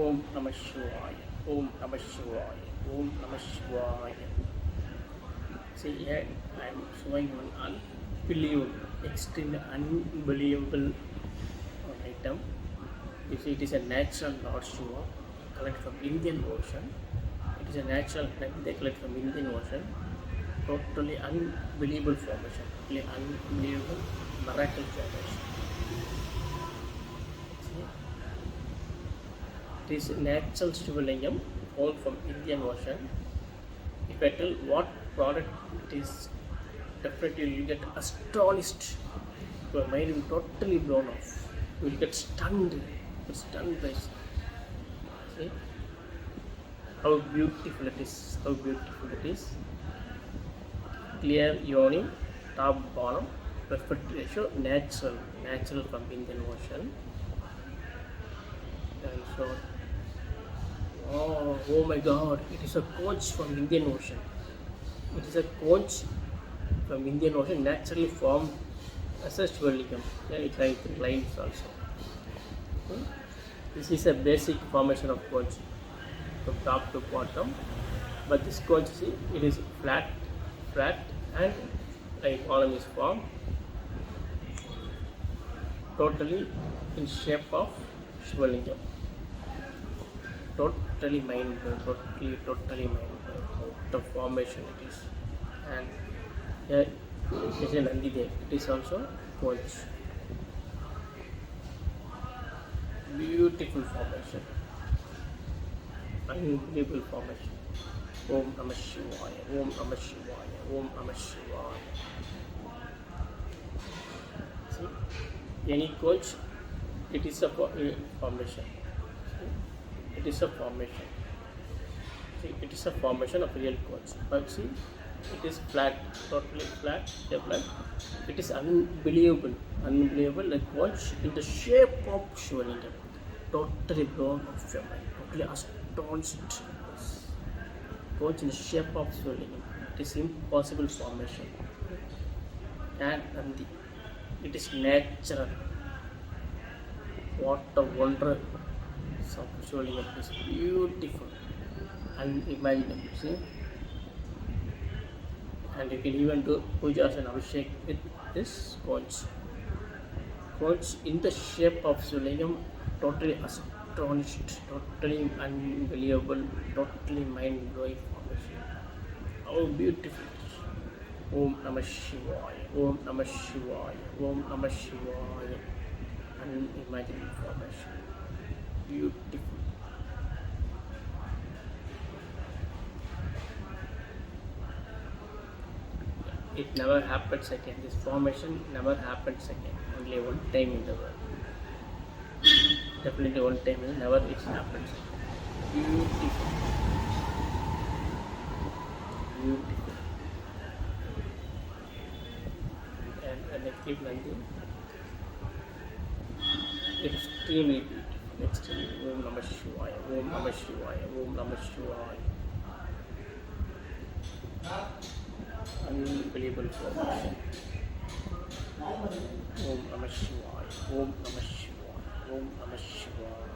Om Namah Shivaya. Om Namah Shivaya. Om Namah Shivaya. See here I am showing one unbelievable, extremely unbelievable item. You see it is a natural Lord Shiva collected from Indian Ocean. It is a natural plant they collect from Indian Ocean. Totally unbelievable formation. Totally unbelievable miracle formation. It is natural Shivalingam found from Indian Ocean. If I tell what product it is, definitely you will get astonished. Your mind will totally blown off. You will get stunned by it. See how beautiful it is. How beautiful it is. Clear yoni, top bottom, perfect ratio, natural from Indian Ocean. And so, oh my God! It is a conch from Indian Ocean. It is a conch from Indian Ocean, naturally formed as a Shivalingam. Yeah, it has lines also. This is a basic formation of conch from top to bottom. But this conch, see, it is flat, and a column is formed totally in shape of Shivalingam. Totally mind blowing, totally mind blowing. What a formation it is. And here is a Nandi there. It is also conch. Beautiful formation. Unbelievable formation. Om Namah Shivaya. Om Namah Shivaya. Om Namah Shivaya. See, any conch, it is a formation. It is a formation. See, it is a formation of real conch. But see, it is flat, totally flat. It is unbelievable, like conch in the shape of Shivalingam. Totally blown off your mind, totally astonished. Conch in the shape of Shivalingam. It is impossible formation. And Nandi, it is natural. What a wonder! Shivalingam is beautiful, unimaginable. See, and you can even do pujas and abhishek with this conch. Conch in the shape of Shivalingam, totally astonished, totally unbelievable, totally mind blowing formation. How beautiful it is! Om Namah Shivaya. Om Namah Shivaya. Om Namah Shivaya. Unimaginable formation. Beautiful. It never happens again. This formation never happens again. Only one time in the world. Definitely one time, never it happens. Beautiful. Beautiful. And I keep Nandi. Extremely beautiful. Extremely. Om Namah Shivaya. Om Namah Shivaya. Om Namah Shivaya. Unbelievable formation. Om Namah Shivaya. Om Namah Shivaya. Om Namah Shivaya.